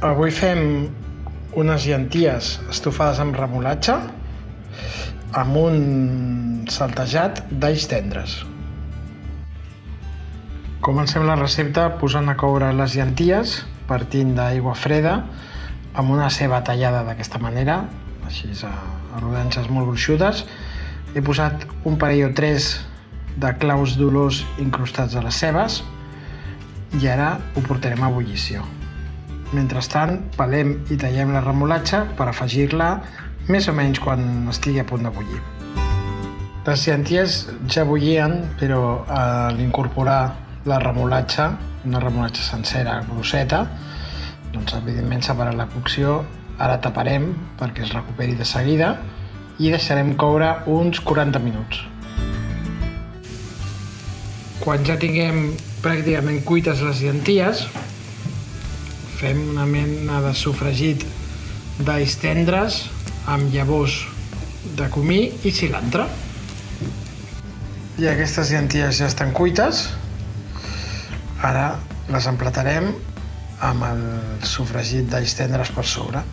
Avui fem unes llenties estofades amb remolatxa amb un saltejat d'alls tendres. Comencem la recepta posant a coure les llenties partint d'aigua freda amb una ceba tallada d'aquesta manera, així a rodanxes molt gruixudes. He posat un parell o tres de claus d'olors incrustats a les cebes i ara ho portarem a ebullició. Mentrestant, pelem i tallem la remolatxa per afegir-la més o menys quan estigui a punt de bullir. Les llenties ja bullien, però a l'incorporar la remolatxa, una remolatxa sencera, grosseta, doncs evidentment separat la cocció. Ara taparem perquè es recuperi de seguida i deixarem coure uns 40 minuts. Quan ja tinguem pràcticament cuites les llenties, fem una mena de sofregit d'alls tendres amb llavors de comí i cilantre. I aquestes llenties ja estan cuites. Ara les emplatarem amb el sofregit d'alls tendres per sobre.